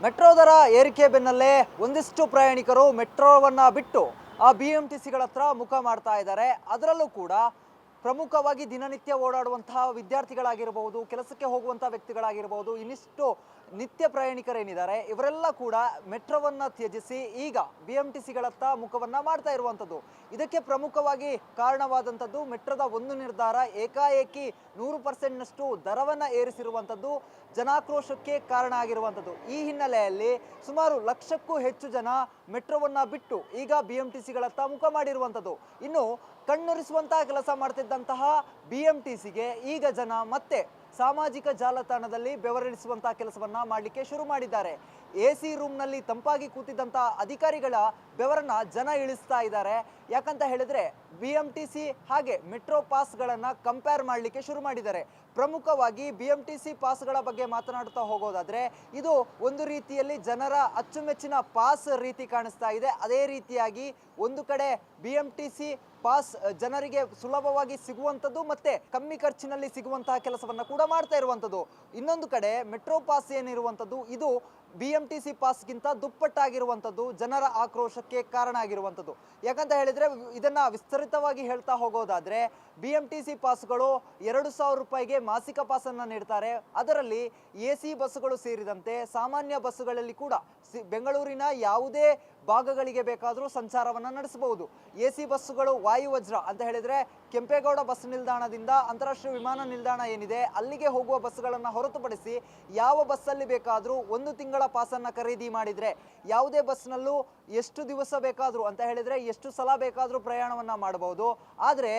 Metro ದರ ಏರಿಕೆ ಬೆನ್ನಲ್ಲೇ ಒಂದಿಷ್ಟು ಪ್ರಯಾಣಿಕರು ಮೆಟ್ರೋವನ್ನು ಬಿಟ್ಟು ಆ BMTCಗಳ ಹತ್ರ ಮುಖ ಮಾಡ್ತಾ ಇದ್ದಾರೆ. ಅದರಲ್ಲೂ ಕೂಡ ಪ್ರಮುಖವಾಗಿ ದಿನನಿತ್ಯ ಓಡಾಡುವಂತಹ ವಿದ್ಯಾರ್ಥಿಗಳಾಗಿರಬಹುದು, ಕೆಲಸಕ್ಕೆ ಹೋಗುವಂತಹ ವ್ಯಕ್ತಿಗಳಾಗಿರಬಹುದು, ಇನ್ನಿಷ್ಟು ನಿತ್ಯ ಪ್ರಯಾಣಿಕರೇನಿದ್ದಾರೆ ಇವರೆಲ್ಲ ಕೂಡ ಮೆಟ್ರೋವನ್ನು ತ್ಯಜಿಸಿ ಈಗ BMTCಗಳತ್ತ ಮುಖವನ್ನು ಮಾಡ್ತಾ ಇರುವಂಥದ್ದು. ಇದಕ್ಕೆ ಪ್ರಮುಖವಾಗಿ ಕಾರಣವಾದಂಥದ್ದು ಮೆಟ್ರೋದ ಒಂದು ನಿರ್ಧಾರ, ಏಕಾಏಕಿ 100%ನಷ್ಟು ದರವನ್ನು ಏರಿಸಿರುವಂಥದ್ದು ಜನಾಕ್ರೋಶಕ್ಕೆ ಕಾರಣ ಆಗಿರುವಂಥದ್ದು. ಈ ಹಿನ್ನೆಲೆಯಲ್ಲಿ ಸುಮಾರು ಲಕ್ಷಕ್ಕೂ ಹೆಚ್ಚು ಜನ ಮೆಟ್ರೋವನ್ನು ಬಿಟ್ಟು ಈಗ BMTCಗಳತ್ತ ಮುಖ ಮಾಡಿರುವಂಥದ್ದು. ಇನ್ನು ಕಣ್ಣೊರೆಸುವಂತಹ ಕೆಲಸ ಮಾಡ್ತಿದ್ದಂತಹ BMTCಗೆ ಈಗ ಜನ ಮತ್ತೆ ಸಾಮಾಜಿಕ ಜಾಲತಾಣದಲ್ಲಿ ಬೆವರಿಳಿಸುವಂತಹ ಕೆಲಸವನ್ನ ಮಾಡಲಿಕ್ಕೆ ಶುರು ಮಾಡಿದ್ದಾರೆ. AC ರೂಮ್ನಲ್ಲಿ ತಂಪಾಗಿ ಕೂತಿದ್ದಂತಹ ಅಧಿಕಾರಿಗಳ ಬೆವರನ್ನ ಜನ ಇಳಿಸ್ತಾ ಇದ್ದಾರೆ. ಯಾಕಂತ ಹೇಳಿದ್ರೆ BMTC ಹಾಗೆ ಮೆಟ್ರೋ ಪಾಸ್ಗಳನ್ನು ಕಂಪೇರ್ ಮಾಡಲಿಕ್ಕೆ ಶುರು ಮಾಡಿದ್ದಾರೆ. ಪ್ರಮುಖವಾಗಿ BMTC ಪಾಸ್ಗಳ ಬಗ್ಗೆ ಮಾತನಾಡುತ್ತಾ ಹೋಗೋದಾದ್ರೆ ಇದು ಒಂದು ರೀತಿಯಲ್ಲಿ ಜನರ ಅಚ್ಚುಮೆಚ್ಚಿನ ಪಾಸ್ ರೀತಿ ಕಾಣಿಸ್ತಾ ಇದೆ. ಅದೇ ರೀತಿಯಾಗಿ ಒಂದು ಕಡೆ BMTC ಪಾಸ್ ಜನರಿಗೆ ಸುಲಭವಾಗಿ ಸಿಗುವಂಥದ್ದು ಮತ್ತೆ ಕಮ್ಮಿ ಖರ್ಚಿನಲ್ಲಿ ಸಿಗುವಂತಹ ಕೆಲಸವನ್ನ ಕೂಡ ಮಾಡ್ತಾ ಇರುವಂಥದ್ದು. ಇನ್ನೊಂದು ಕಡೆ ಮೆಟ್ರೋ ಪಾಸ್ ಏನಿರುವಂಥದ್ದು ಇದು BMTC ಪಾಸ್ಗಿಂತ ದುಪ್ಪಟ್ಟಾಗಿರುವಂಥದ್ದು ಜನರ ಆಕ್ರೋಶಕ್ಕೆ ಕಾರಣ ಆಗಿರುವಂಥದ್ದು. ಯಾಕಂತ ಹೇಳಿದ್ರೆ ಇದನ್ನ ವಿಸ್ತರಿತವಾಗಿ ಹೇಳ್ತಾ ಹೋಗೋದಾದ್ರೆ BMTC ಪಾಸ್ಗಳು 2,000 ರೂಪಾಯಿಗೆ ಮಾಸಿಕ ಪಾಸನ್ನು ನೀಡ್ತಾರೆ. ಅದರಲ್ಲಿ AC ಬಸ್ಸುಗಳು ಸೇರಿದಂತೆ ಸಾಮಾನ್ಯ ಬಸ್ಸುಗಳಲ್ಲಿ ಕೂಡ ಬೆಂಗಳೂರಿನ ಯಾವುದೇ ಭಾಗಗಳಿಗೆ ಬೇಕಾದರೂ ಸಂಚಾರವನ್ನು ನಡೆಸಬಹುದು. AC ಬಸ್ಸುಗಳು ವಾಯುವಜ್ರ ಅಂತ ಹೇಳಿದ್ರೆ ಕೆಂಪೇಗೌಡ ಬಸ್ ನಿಲ್ದಾಣದಿಂದ ಅಂತಾರಾಷ್ಟ್ರೀಯ ವಿಮಾನ ನಿಲ್ದಾಣ ಏನಿದೆ ಅಲ್ಲಿಗೆ ಹೋಗುವ ಬಸ್ಸುಗಳನ್ನು ಹೊರತುಪಡಿಸಿ ಯಾವ ಬಸ್ಸಲ್ಲಿ ಬೇಕಾದರೂ 1 ತಿಂಗಳ ಪಾಸನ್ನು ಖರೀದಿ ಮಾಡಿದರೆ ಯಾವುದೇ ಬಸ್ನಲ್ಲೂ ಎಷ್ಟು ದಿವಸ ಬೇಕಾದರೂ ಅಂತ ಹೇಳಿದ್ರೆ ಎಷ್ಟು ಸಲ ಬೇಕಾದರೂ ಪ್ರಯಾಣವನ್ನು ಮಾಡಬಹುದು. ಆದರೆ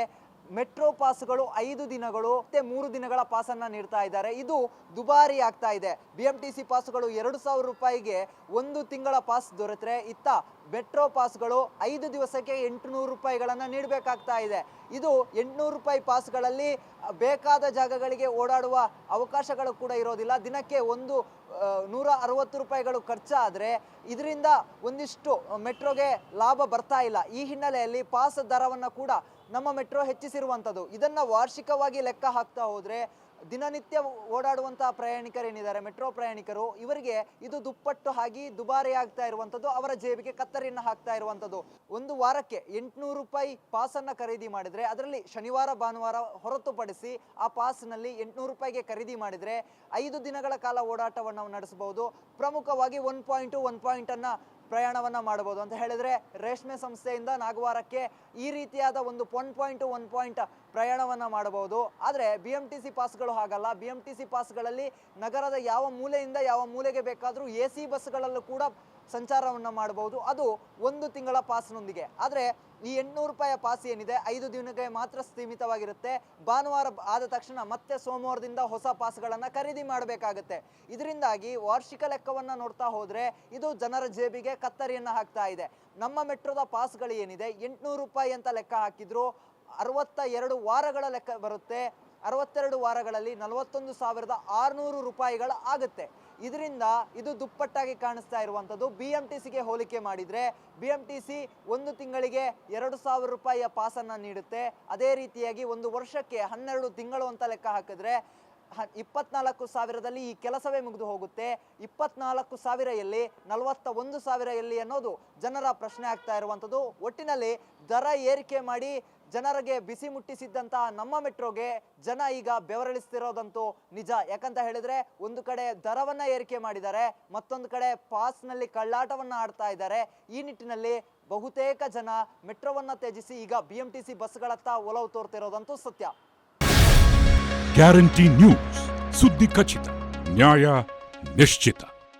ಮೆಟ್ರೋ ಪಾಸ್ಗಳು 5 ದಿನಗಳು ಮತ್ತೆ 3 ದಿನಗಳ ಪಾಸನ್ನು ನೀಡ್ತಾ ಇದ್ದಾರೆ. ಇದು ದುಬಾರಿ ಆಗ್ತಾ ಇದೆ. BMTC ಪಾಸ್ಗಳು 2,000 ರೂಪಾಯಿಗೆ 1 ತಿಂಗಳ ಪಾಸ್ ದೊರೆತರೆ ಇತ್ತ ಮೆಟ್ರೋ ಪಾಸ್ಗಳು 5 ದಿವಸಕ್ಕೆ 800 ರೂಪಾಯಿಗಳನ್ನು ನೀಡಬೇಕಾಗ್ತಾ ಇದೆ. ಇದು 800 ರೂಪಾಯಿ ಪಾಸ್ಗಳಲ್ಲಿ ಬೇಕಾದ ಜಾಗಗಳಿಗೆ ಓಡಾಡುವ ಅವಕಾಶಗಳು ಕೂಡ ಇರೋದಿಲ್ಲ. ದಿನಕ್ಕೆ 160 ರೂಪಾಯಿಗಳು ಖರ್ಚಾದರೆ ಇದರಿಂದ ಒಂದಿಷ್ಟು ಮೆಟ್ರೋಗೆ ಲಾಭ ಬರ್ತಾ ಇಲ್ಲ. ಈ ಹಿನ್ನೆಲೆಯಲ್ಲಿ ಪಾಸ್ ದರವನ್ನು ಕೂಡ ನಮ್ಮ ಮೆಟ್ರೋ ಹೆಚ್ಚಿಸಿರುವಂಥದ್ದು. ಇದನ್ನು ವಾರ್ಷಿಕವಾಗಿ ಲೆಕ್ಕ ಹಾಕ್ತಾ ಹೋದರೆ ದಿನನಿತ್ಯ ಓಡಾಡುವಂತಹ ಪ್ರಯಾಣಿಕರೇನಿದ್ದಾರೆ ಮೆಟ್ರೋ ಪ್ರಯಾಣಿಕರು ಇವರಿಗೆ ಇದು ದುಪ್ಪಟ್ಟು ಆಗಿ ದುಬಾರಿ ಆಗ್ತಾ ಇರುವಂಥದ್ದು, ಅವರ ಜೇಬಿಗೆ ಕತ್ತರಿಯನ್ನು ಹಾಕ್ತಾ ಇರುವಂಥದ್ದು. ಒಂದು ವಾರಕ್ಕೆ 800 ರೂಪಾಯಿ ಪಾಸನ್ನು ಖರೀದಿ ಮಾಡಿದರೆ ಅದರಲ್ಲಿ ಶನಿವಾರ ಭಾನುವಾರ ಹೊರತುಪಡಿಸಿ ಆ ಪಾಸ್ನಲ್ಲಿ 800 ರೂಪಾಯಿಗೆ ಖರೀದಿ ಮಾಡಿದರೆ 5 ದಿನಗಳ ಕಾಲ ಓಡಾಟವನ್ನು ನಡೆಸಬಹುದು. ಪ್ರಮುಖವಾಗಿ 1 ಪಾಯಿಂಟನ್ನು ಪ್ರಯಾಣವನ್ನು ಮಾಡಬಹುದು. ಅಂತ ಹೇಳಿದ್ರೆ ರೇಷ್ಮೆ ಸಂಸ್ಥೆಯಿಂದ ನಾಗವಾರಕ್ಕೆ ಈ ರೀತಿಯಾದ ಒಂದು 1 ಪಾಯಿಂಟ್ ಪ್ರಯಾಣವನ್ನು ಮಾಡಬಹುದು. ಆದರೆ BMTC ಪಾಸ್ಗಳು ಹಾಗಲ್ಲ. BMTC ಪಾಸ್ಗಳಲ್ಲಿ ನಗರದ ಯಾವ ಮೂಲೆಯಿಂದ ಯಾವ ಮೂಲೆಗೆ ಬೇಕಾದರೂ AC ಬಸ್ಗಳಲ್ಲೂ ಕೂಡ ಸಂಚಾರವನ್ನು ಮಾಡಬಹುದು, ಅದು 1 ತಿಂಗಳ ಪಾಸ್ನೊಂದಿಗೆ. ಆದರೆ ಈ 800 ರೂಪಾಯಿಯ ಪಾಸ್ ಏನಿದೆ 5 ದಿನಕ್ಕೆ ಮಾತ್ರ ಸೀಮಿತವಾಗಿರುತ್ತೆ. ಭಾನುವಾರ ಆದ ತಕ್ಷಣ ಮತ್ತೆ ಸೋಮವಾರದಿಂದ ಹೊಸ ಪಾಸ್ಗಳನ್ನು ಖರೀದಿ ಮಾಡಬೇಕಾಗುತ್ತೆ. ಇದರಿಂದಾಗಿ ವಾರ್ಷಿಕ ಲೆಕ್ಕವನ್ನು ನೋಡ್ತಾ ಹೋದರೆ ಇದು ಜನರ ಜೇಬಿಗೆ ಕತ್ತರಿಯನ್ನು ಹಾಕ್ತಾ ಇದೆ. ನಮ್ಮ ಮೆಟ್ರೋದ ಪಾಸ್ಗಳು ಏನಿದೆ 800 ರೂಪಾಯಿ ಅಂತ ಲೆಕ್ಕ ಹಾಕಿದ್ರು 62 ವಾರಗಳ ಲೆಕ್ಕ ಬರುತ್ತೆ. 62 ವಾರಗಳಲ್ಲಿ 41,600 ರೂಪಾಯಿಗಳ ಆಗುತ್ತೆ. ಇದರಿಂದ ಇದು ದುಪ್ಪಟ್ಟಾಗಿ ಕಾಣಿಸ್ತಾ ಇರುವಂಥದ್ದು. BMTCಗೆ ಹೋಲಿಕೆ ಮಾಡಿದರೆ BMTC 1 ತಿಂಗಳಿಗೆ 2,000 ರೂಪಾಯಿಯ ಪಾಸನ್ನು ನೀಡುತ್ತೆ. ಅದೇ ರೀತಿಯಾಗಿ 1 ವರ್ಷಕ್ಕೆ 12 ತಿಂಗಳು ಅಂತ ಲೆಕ್ಕ ಹಾಕಿದ್ರೆ 24,000ದಲ್ಲಿ ಈ ಕೆಲಸವೇ ಮುಗಿದು ಹೋಗುತ್ತೆ. 24,000 ಎಲ್ಲಿ 41,000 ಎಲ್ಲಿ ಅನ್ನೋದು ಜನರ ಪ್ರಶ್ನೆ ಆಗ್ತಾ ಇರುವಂಥದ್ದು. ಒಟ್ಟಿನಲ್ಲಿ ದರ ಏರಿಕೆ ಮಾಡಿ ಜನರಿಗೆ ಬಿಸಿ ಮುಟ್ಟಿಸಿದ್ದಂತಹ ನಮ್ಮ ಮೆಟ್ರೋಗೆ ಜನ ಈಗ ಬೆವರಿಳಿಸ್ತಿರೋದಂತೂ ನಿಜ. ಯಾಕಂತ ಹೇಳಿದ್ರೆ ಒಂದು ಕಡೆ ದರವನ್ನ ಏರಿಕೆ ಮಾಡಿದ್ದಾರೆ, ಮತ್ತೊಂದು ಕಡೆ ಪಾಸ್ನಲ್ಲಿ ಕಳ್ಳಾಟವನ್ನ ಆಡ್ತಾ ಇದ್ದಾರೆ. ಈ ನಿಟ್ಟಿನಲ್ಲಿ ಬಹುತೇಕ ಜನ ಮೆಟ್ರೋವನ್ನ ತ್ಯಜಿಸಿ ಈಗ BMTC ಬಸ್ಗಳತ್ತ ಒಲವು ತೋರ್ತಿರೋದಂತೂ ಸತ್ಯ. ಗ್ಯಾರಂಟಿ ನ್ಯೂಸ್, ಸುದ್ದಿ ಖಚಿತ, ನ್ಯಾಯ ನಿಶ್ಚಿತ.